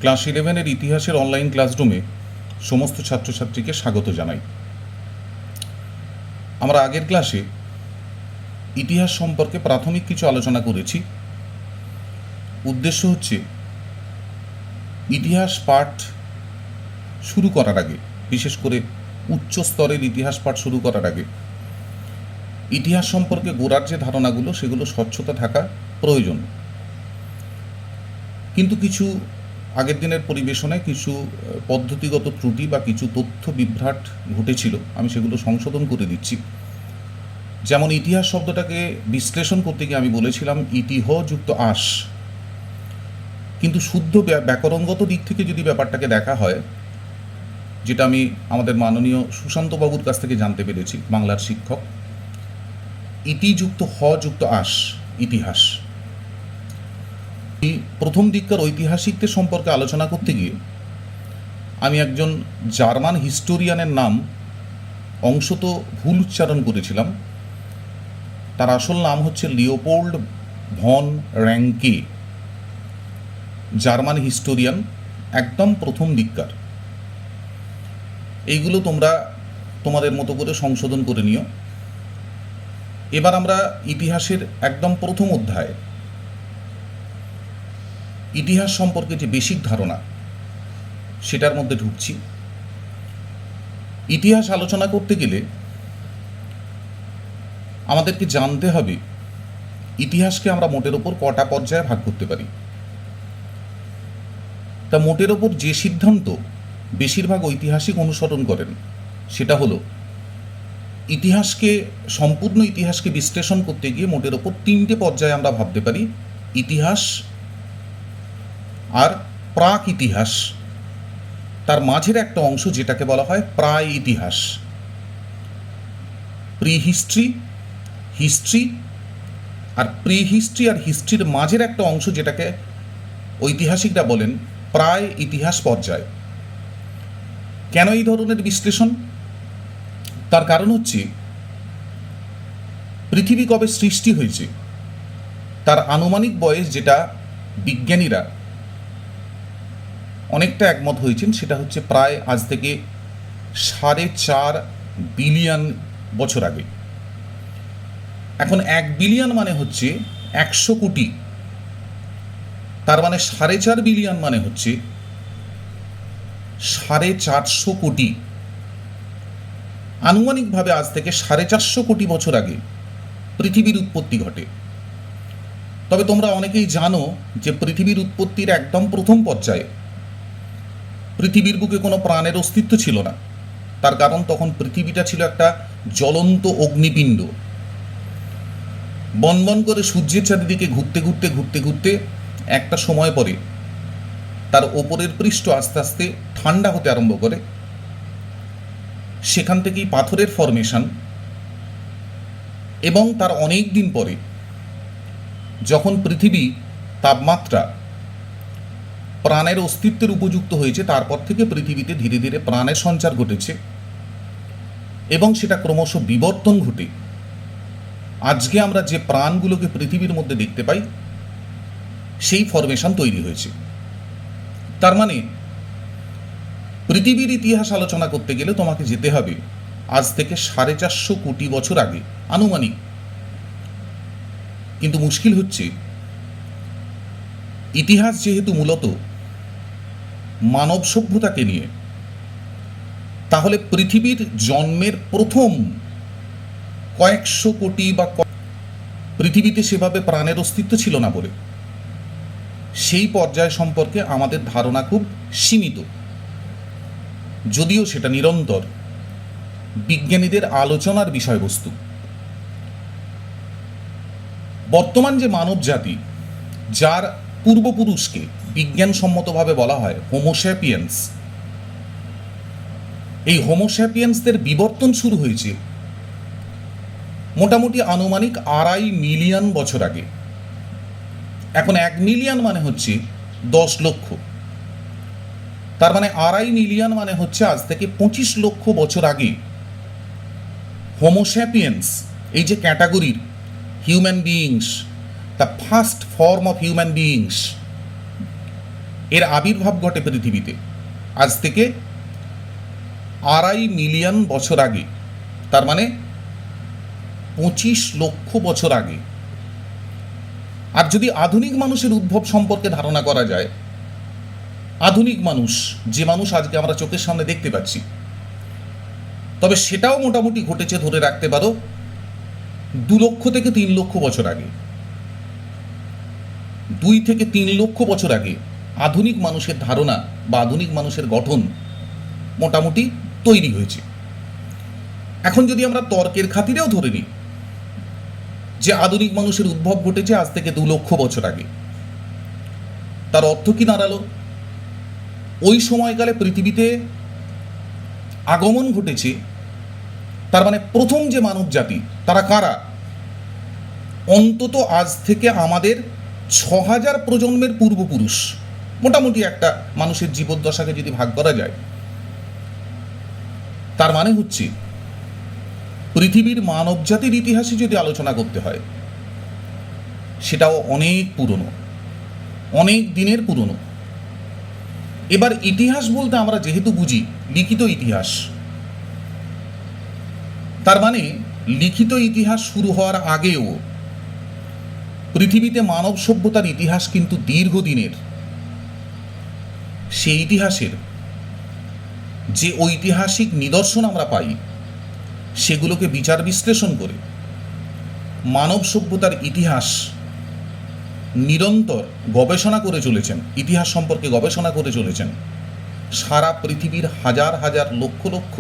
Class 11-এর ইতিহাসের online ক্লাসরুমে সমস্ত ছাত্রছাত্রীকে স্বাগত জানাই। আমরা আগের ক্লাসে ইতিহাস সম্পর্কে প্রাথমিক কিছু আলোচনা করেছি। উদ্দেশ্য হচ্ছে ইতিহাস পাঠ শুরু করার আগে, বিশেষ করে উচ্চ স্তরের ইতিহাস পাঠ শুরু করার আগে ইতিহাস সম্পর্কে গোড়ার যে ধারণাগুলো সেগুলো স্বচ্ছতা থাকা প্রয়োজন। কিন্তু কিছু আগের দিনের পরিবেশনায় কিছু পদ্ধতিগত ত্রুটি বা কিছু তথ্য বিভ্রাট ঘটেছিল, আমি সেগুলো সংশোধন করে দিচ্ছি। যেমন ইতিহাস শব্দটাকে বিশ্লেষণ করতে গিয়ে আমি বলেছিলাম ইতিহ যুক্ত আস, কিন্তু শুদ্ধ ব্যাকরণগত দিক থেকে যদি ব্যাপারটাকে দেখা হয়, যেটা আমি আমাদের মাননীয় সুশান্ত বাবুর কাছ থেকে জানতে পেরেছি, বাংলার শিক্ষক, ইতি যুক্ত হ যুক্ত আস ইতিহাস। এই প্রথম দিককার ঐতিহাসিকদের সম্পর্কে আলোচনা করতে গিয়ে আমি একজন জার্মান হিস্টোরিয়ানের নাম অংশত ভুল উচ্চারণ করেছিলাম। তার আসল নাম হচ্ছে লিওপোল্ড ভন র্যাঙ্কে, জার্মান হিস্টোরিয়ান, একদম প্রথম দিককার। এইগুলো তোমরা তোমাদের মতো করে সংশোধন করে নিও। এবার আমরা ইতিহাসের একদম প্রথম অধ্যায়, ইতিহাস সম্পর্কে যে বেসিক ধারণা সেটার মধ্যে ঢুকছি। ইতিহাস আলোচনা করতে গেলে আমাদেরকে জানতে হবে ইতিহাসকে আমরা মোটের ওপর কটা পর্যায়ে ভাগ করতে পারি। তা মোটের ওপর যে সিদ্ধান্ত বেশিরভাগ ঐতিহাসিক অনুসরণ করেন সেটা হলো ইতিহাসকে, সম্পূর্ণ ইতিহাসকে বিশ্লেষণ করতে গিয়ে মোটের ওপর তিনটে পর্যায়ে আমরা ভাবতে পারি: ইতিহাস, আর প্রাক ইতিহাস, তার মাঝের একটা অংশ যেটাকে বলা হয় প্রায় ইতিহাস, প্রি হিস্ট্রি, হিস্ট্রি, আর প্রি হিস্ট্রি আর হিস্ট্রির মাঝের একটা অংশ যেটাকে ঐতিহাসিকরা বলেন প্রায় ইতিহাস পর্যায়। কেন এই ধরনের বিশ্লেষণ? তার কারণ হচ্ছে পৃথিবী কবে সৃষ্টি হয়েছে তার আনুমানিক বয়স, যেটা বিজ্ঞানীরা অনেকটা একমত হয়েছেন, সেটা হচ্ছে প্রায় আজ থেকে 4.5 বিলিয়ন বছর আগে। এখন 1 বিলিয়ন মানে হচ্ছে 100 কোটি, তার মানে 4.5 বিলিয়ন মানে হচ্ছে 450 কোটি। আনুমানিকভাবে আজ থেকে 450 কোটি বছর আগে পৃথিবীর উৎপত্তি ঘটে। তবে তোমরা অনেকেই জানো যে পৃথিবীর উৎপত্তির একদম প্রথম পর্যায়ে পৃথিবীর বুকে কোনো প্রাণের অস্তিত্ব ছিল না। তার কারণ তখন পৃথিবীটা ছিল একটা জ্বলন্ত অগ্নিপিণ্ড। বনবন করে সূর্যের চারিদিকে ঘুরতে ঘুরতে ঘুরতে ঘুরতে একটা সময় পরে তার ওপরের পৃষ্ঠ আস্তে আস্তে ঠান্ডা হতে আরম্ভ করে। সেখান থেকেই পাথরের ফরমেশন, এবং তার অনেক দিন পরে যখন পৃথিবী তাপমাত্রা প্রাণের অস্তিত্বের উপযুক্ত হয়েছে, তারপর থেকে পৃথিবীতে ধীরে ধীরে প্রাণের সঞ্চার ঘটেছে এবং সেটা ক্রমশ বিবর্তন ঘটে আজকে আমরা যে প্রাণগুলোকে পৃথিবীর মধ্যে দেখতে পাই সেই ফরমেশন তৈরি হয়েছে। তার মানে পৃথিবীর ইতিহাস আলোচনা করতে গেলে তোমাকে যেতে হবে আজ থেকে 450 কোটি বছর আগে, আনুমানিক। কিন্তু মুশকিল হচ্ছে ইতিহাস যেহেতু মূলত মানব সভ্যতাকে নিয়ে, তাহলে পৃথিবীর জন্মের প্রথম কয়েকশো কোটি বা পৃথিবীতে সেভাবে প্রাণের অস্তিত্ব ছিল না বলে সেই পর্যায় সম্পর্কে আমাদের ধারণা খুব সীমিত, যদিও সেটা নিরন্তর বিজ্ঞানীদের আলোচনার বিষয়বস্তু। বর্তমান যে মানব জাতি, যার পূর্বপুরুষকে বিজ্ঞানসম্মতভাবে বলা হয় হোমোস্যাপিয়েন্স, এই হোমোস্যাপিয়েন্সদের বিবর্তন শুরু হয়েছে মোটামুটি আনুমানিক 2.5 মিলিয়ন বছর আগে। এখন 1 মিলিয়ন মানে হচ্ছে 10 লক্ষ, তার মানে 2.5 মিলিয়ন মানে হচ্ছে আজ থেকে 25 লক্ষ বছর আগে হোমোস্যাপিয়েন্স, এই যে ক্যাটাগরির human beings, the first form of human beings, এর আবির্ভাব ঘটে পৃথিবীতে আজ থেকে 2.5 মিলিয়ন বছর আগে, তার মানে 25 লক্ষ বছর আগে। আর যদি আধুনিক মানুষের উদ্ভব সম্পর্কে ধারণা করা যায়, আধুনিক মানুষ, যে মানুষ আজকে আমরা চোখের সামনে দেখতে পাচ্ছি, তবে সেটাও মোটামুটি ঘটেছে ধরে রাখতে পারো 2 লক্ষ থেকে 3 লক্ষ বছর আগে। 2 থেকে 3 লক্ষ বছর আগে আধুনিক মানুষের ধারণা বা আধুনিক মানুষের গঠন মোটামুটি তৈরি হয়েছে। এখন যদি আমরা তর্কের খাতিরেও ধরে নিই যে আধুনিক মানুষের উদ্ভব ঘটেছে আজ থেকে 2 লক্ষ বছর আগে, তার অর্থ কি দাঁড়ালো? ওই সময়কালে পৃথিবীতে আগমন ঘটেছে, তার মানে প্রথম যে মানব জাতি তারা কারা? অন্তত আজ থেকে আমাদের 6000 প্রজন্মের পূর্বপুরুষ। মোটামুটি একটা মানুষের জীবদ্দশাকে যদি ভাগ করা যায়, তার মানে হচ্ছে পৃথিবীর মানব জাতির ইতিহাসে যদি আলোচনা করতে হয়, সেটাও অনেক পুরনো, অনেক দিনের পুরনো। এবার ইতিহাস বলতে আমরা যেহেতু বুঝি লিখিত ইতিহাস, তার মানে লিখিত ইতিহাস শুরু হওয়ার আগেও পৃথিবীতে মানব সভ্যতার ইতিহাস কিন্তু দীর্ঘদিনের। সেই ইতিহাসের যে ঐতিহাসিক নিদর্শন আমরা পাই, সেগুলোকে বিচার বিশ্লেষণ করে মানব সভ্যতার ইতিহাস নিরন্তর গবেষণা করে চলেছেন, ইতিহাস সম্পর্কে গবেষণা করে চলেছেন সারা পৃথিবীর হাজার হাজার লক্ষ লক্ষ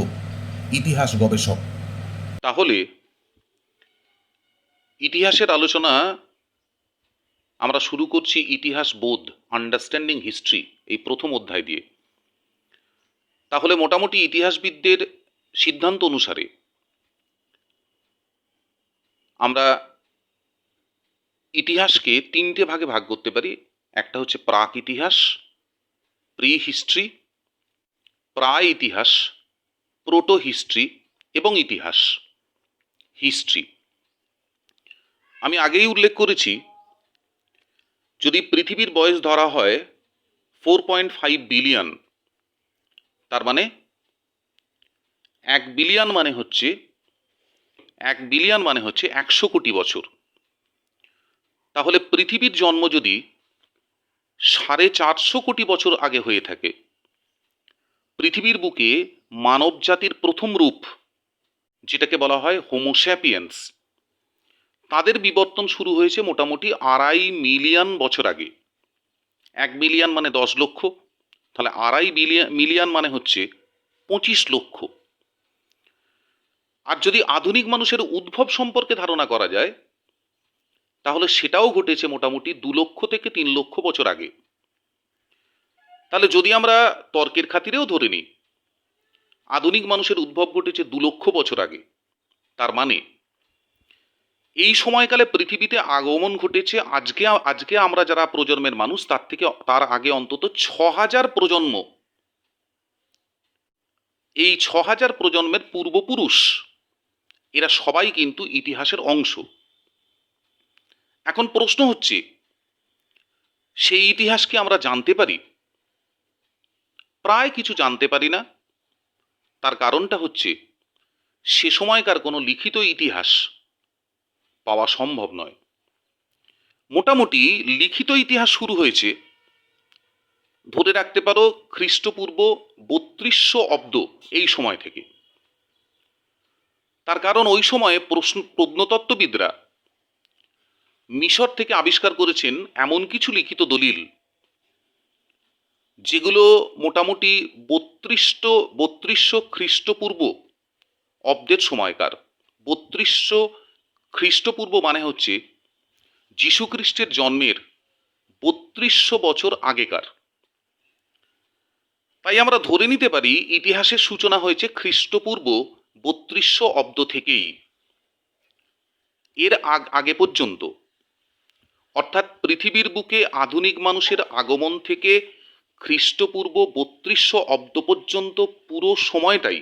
ইতিহাস গবেষক। তাহলে ইতিহাসের আলোচনা আমরা শুরু করছি ইতিহাস বোধ, আন্ডারস্ট্যান্ডিং হিস্ট্রি, এই প্রথম অধ্যায় দিয়ে। তাহলে মোটামুটি ইতিহাসবিদদের সিদ্ধান্ত অনুসারে আমরা ইতিহাসকে 3টে ভাগে ভাগ করতে পারি। একটা হচ্ছে প্রাক ইতিহাস, প্রি হিস্ট্রি, প্রায় ইতিহাস, প্রোটো হিস্ট্রি এবং ইতিহাস হিস্ট্রি। আমি আগেই উল্লেখ করেছি, যদি পৃথিবীর বয়স ধরা হয় 4.5 বিলিয়ন, তার মানে 1 বিলিয়ন মানে হচ্ছে 100 কোটি বছর। তাহলে পৃথিবীর জন্ম যদি 450 কোটি বছর আগে হয়ে থাকে, পৃথিবীর বুকে মানব জাতির প্রথম রূপ, যেটাকে বলা হয় হোমোস্যাপিয়েন্স, তাদের বিবর্তন শুরু হয়েছে মোটামুটি 2.5 মিলিয়ন বছর আগে। 1 বিলিয়ন মানে 10 লক্ষ, তাহলে 2.5 মিলিয়ন মানে হচ্ছে 25 লক্ষ। আর যদি আধুনিক মানুষের উদ্ভব সম্পর্কে ধারণা করা যায়, তাহলে সেটাও ঘটেছে মোটামুটি 2 লক্ষ থেকে 3 লক্ষ বছর আগে। তাহলে যদি আমরা তর্কের খাতিরেও ধরে নিই আধুনিক মানুষের উদ্ভব ঘটেছে 2 লক্ষ বছর আগে, তার মানে এই সময়কালে পৃথিবীতে আগমন ঘটেছে আজকে আমরা যারা প্রজন্মের মানুষ, তার আগে অন্তত 6000 প্রজন্ম। এই 6000 প্রজন্মের পূর্বপুরুষ এরা সবাই কিন্তু ইতিহাসের অংশ। এখন প্রশ্ন হচ্ছে, সেই ইতিহাসকে আমরা জানতে পারি? প্রায় কিছু জানতে পারি না। তার কারণটা হচ্ছে সে সময়কার কোনো লিখিত ইতিহাস পাওয়া সম্ভব নয়। মোটামুটি লিখিত ইতিহাস শুরু হয়েছে ধরে রাখতে পারো খ্রিস্টপূর্ব 3200 অব্দ, এই সময় থেকে। তার কারণ ওই সময়ে প্রত্নতত্ত্ববিদরা মিশর থেকে আবিষ্কার করেছেন এমন কিছু লিখিত দলিল, যেগুলো মোটামুটি 3200 খ্রিস্টপূর্ব অব্দের সময়কার। 3200 খ্রিস্টপূর্ব মানে হচ্ছে যীশুখ্রিস্টের জন্মের 3200 বছর আগেকার। তাই আমরা ধরে নিতে পারি ইতিহাসের সূচনা হয়েছে খ্রিস্টপূর্ব 3200 অব্দ থেকেই। এর আগে পর্যন্ত, অর্থাৎ পৃথিবীর বুকে আধুনিক মানুষের আগমন থেকে খ্রিস্টপূর্ব 3200 অব্দ পর্যন্ত পুরো সময়টাই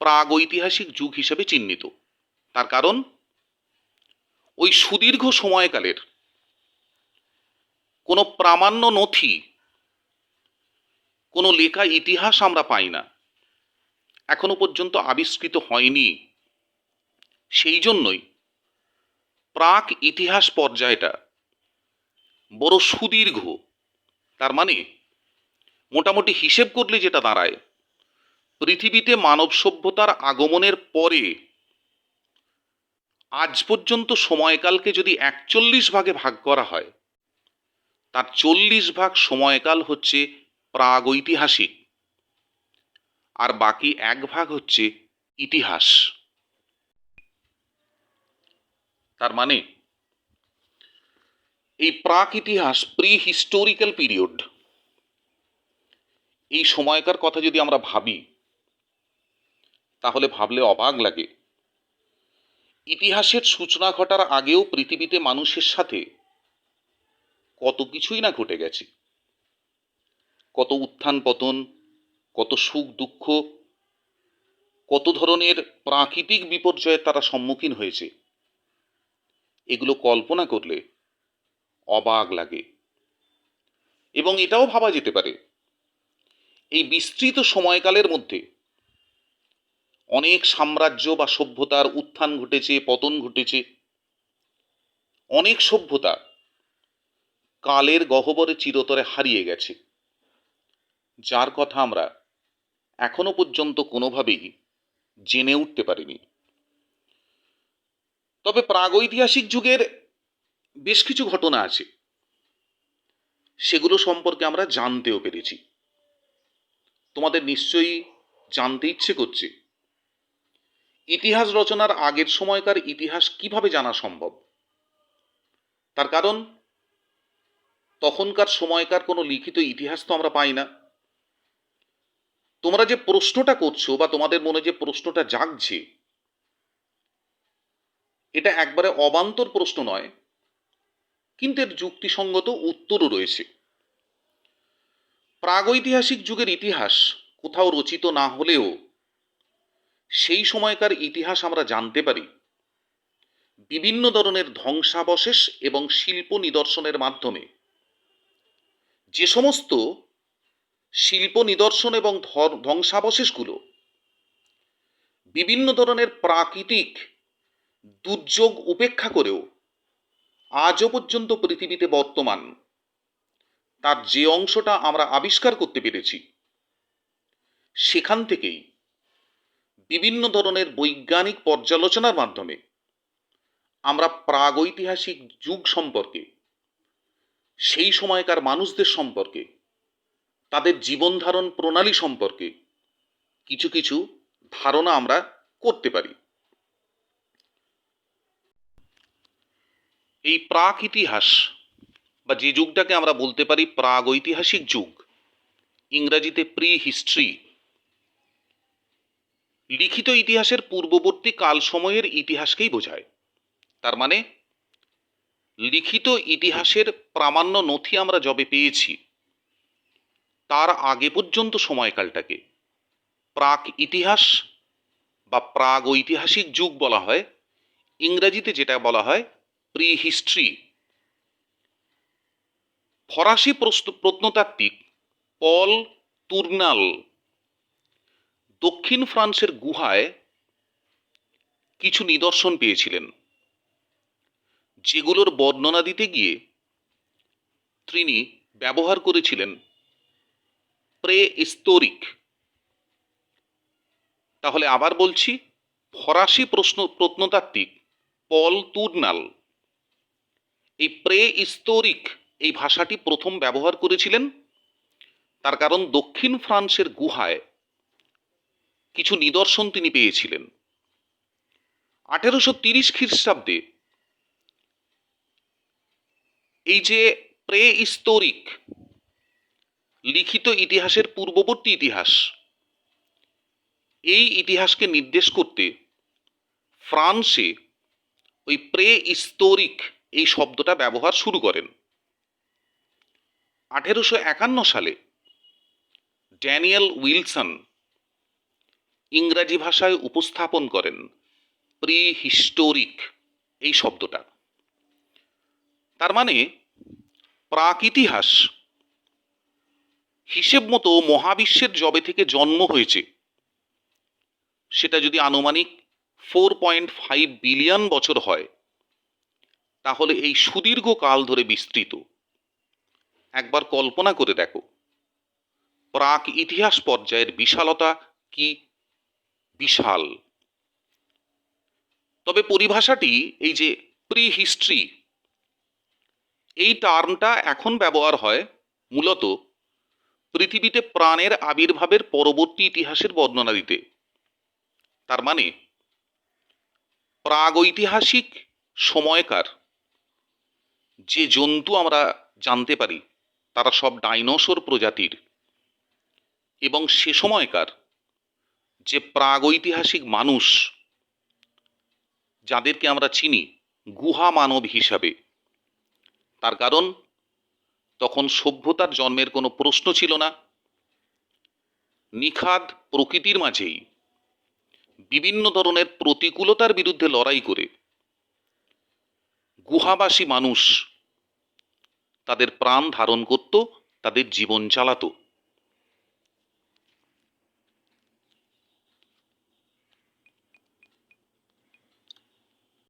প্রাগৈতিহাসিক যুগ হিসেবে চিহ্নিত। তার কারণ ওই সুদীর্ঘ সময়কালের কোনো প্রামাণ্য নথি কোনো লেখা ইতিহাস আমরা পাই না, এখনো পর্যন্ত আবিষ্কৃত হয়নি। সেই জন্যই প্রাক ইতিহাস পর্যায়টা বড় সুদীর্ঘ। তার মানে মোটামুটি হিসেব করলে যেটা দাঁড়ায়, পৃথিবীতে মানব সভ্যতার আগমনের পরে আজ পর্যন্ত সময়কালকে যদি ৪১ ভাগে ভাগ করা হয়, তার ৪০ ভাগ সময়কাল হচ্ছে প্রাগৈতিহাসিক, আর বাকি ১ ভাগ হচ্ছে ইতিহাস। তার মানে এই প্রাক ইতিহাস, প্রি হিস্টোরিক্যাল পিরিয়ড, এই সময়কার কথা যদি আমরা ভাবি, তাহলে ভাবলে অবাক লাগে। ইতিহাসের সূচনা ঘটার আগেও পৃথিবীতে মানুষের সাথে কত কিছুই না ঘটে গেছে। কত উত্থান পতন, কত সুখ দুঃখ, কত ধরনের প্রাকৃতিক বিপর্যয়ের তারা সম্মুখীন হয়েছে। এগুলো কল্পনা করলে অবাক লাগে। এবং এটাও ভাবা যেতে পারে, এই বিস্তৃত সময়কালের মধ্যে অনেক সাম্রাজ্য বা সভ্যতার উত্থান ঘটেছে, পতন ঘটেছে। অনেক সভ্যতা কালের গহ্বরে চিরতরে হারিয়ে গেছে, যার কথা আমরা এখনো পর্যন্ত কোনোভাবেই জেনে উঠতে পারিনি। তবে প্রাগৈতিহাসিক যুগের বেশ কিছু ঘটনা আছে, সেগুলো সম্পর্কে আমরা জানতেও পেরেছি। তোমাদের নিশ্চয়ই জানতে ইচ্ছে করছে, ইতিহাস রচনার আগের সময়কার ইতিহাস কিভাবে জানা সম্ভব? তার কারণ, তখনকার সময়কার কোনো লিখিত ইতিহাস তো আমরা পাই না। তোমরা যে প্রশ্নটা করছো বা তোমাদের মনে যে প্রশ্নটা জাগছে, এটা একবারে অবান্তর প্রশ্ন নয়, কিন্তু এর যুক্তিসঙ্গত উত্তরও রয়েছে। প্রাগৈতিহাসিক যুগের ইতিহাস কোথাও রচিত না হলেও সেই সময়কার ইতিহাস আমরা জানতে পারি বিভিন্ন ধরনের ধ্বংসাবশেষ এবং শিল্প নিদর্শনের মাধ্যমে। যে সমস্ত শিল্প নিদর্শন এবং ধ্বংসাবশেষগুলো বিভিন্ন ধরনের প্রাকৃতিক দুর্যোগ উপেক্ষা করেও আজও পর্যন্ত পৃথিবীতে বর্তমান, তার যে অংশটা আমরা আবিষ্কার করতে পেরেছি, সেখান থেকেই বিভিন্ন ধরনের বৈজ্ঞানিক পর্যালোচনার মাধ্যমে আমরা প্রাগৈতিহাসিক যুগ সম্পর্কে, সেই সময়কার মানুষদের সম্পর্কে, তাদের জীবনধারণ প্রণালী সম্পর্কে কিছু কিছু ধারণা আমরা করতে পারি। এই প্রাক ইতিহাস বা যে যুগটাকে আমরা বলতে পারি প্রাগৈতিহাসিক যুগ, ইংরাজিতে প্রি হিস্ট্রি, লিখিত ইতিহাসের পূর্ববর্তী কাল সময়ের ইতিহাসকেই বোঝায়। তার মানে লিখিত ইতিহাসের প্রামাণ্য নথি আমরা যবে পেয়েছি, তার আগে পর্যন্ত সময়কালটাকে প্রাক ইতিহাস বা প্রাগৈতিহাসিক যুগ বলা হয়। ইংরাজিতে যেটা বলা হয় প্রি হিস্ট্রি। ফরাসি প্রত্নতাত্ত্বিক পল তুর্নাল দক্ষিণ ফ্রান্সের গুহায় কিছু নিদর্শন পেয়েছিলেন, যেগুলোর বর্ণনা দিতে গিয়ে তিনি ব্যবহার করেছিলেন প্রেহিস্টোরিক। তাহলে আবার বলছি, ফরাসি প্রত্নতাত্ত্বিক পল তুর্নাল এই প্রেহিস্টোরিক এই ভাষাটি প্রথম ব্যবহার করেছিলেন। তার কারণ দক্ষিণ ফ্রান্সের গুহায় কিছু নিদর্শন তিনি পেয়েছিলেন। 1830 খ্রিস্টাব্দে এই যে প্রেহিস্টোরিক লিখিত ইতিহাসের পূর্ববর্তী ইতিহাস, এই ইতিহাসকে নির্দেশ করতে ফ্রান্সে ওই প্রেহিস্টোরিক এই শব্দটা ব্যবহার শুরু করেন। 1851 সালে ড্যানিয়েল উইলসন ইংরাজি ভাষায় উপস্থাপন করেন প্রি হিস্টোরিক এই শব্দটা। তার মানে প্রাক ইতিহাস হিসেব মতো মহাবিশ্বের যবে থেকে জন্ম হয়েছে সেটা যদি আনুমানিক 4.5 বিলিয়ন বছর হয়, তাহলে এই সুদীর্ঘ কাল ধরে বিস্তৃত। একবার কল্পনা করে দেখো প্রাক ইতিহাস পর্যায়ের বিশালতা কি বিশাল। তবে পরিভাষাটি, এই যে প্রি হিস্ট্রি, এই টার্মটা এখন ব্যবহার হয় মূলত পৃথিবীতে প্রাণের আবির্ভাবের পরবর্তী ইতিহাসের বর্ণনা দিতে। তার মানে প্রাগৈতিহাসিক সময়কার যে জন্তু আমরা জানতে পারি তারা সব ডাইনোসর প্রজাতির, এবং সে সময়কার যে প্রাগৈতিহাসিক মানুষ যাদেরকে আমরা চিনি গুহা মানব হিসাবে, তার কারণ তখন সভ্যতার জন্মের কোনো প্রশ্ন ছিল না। নিখাদ প্রকৃতির মাঝেই বিভিন্ন ধরনের প্রতিকূলতার বিরুদ্ধে লড়াই করে গুহাবাসী মানুষ তাদের প্রাণ ধারণ করত, তাদের জীবন চালাতো।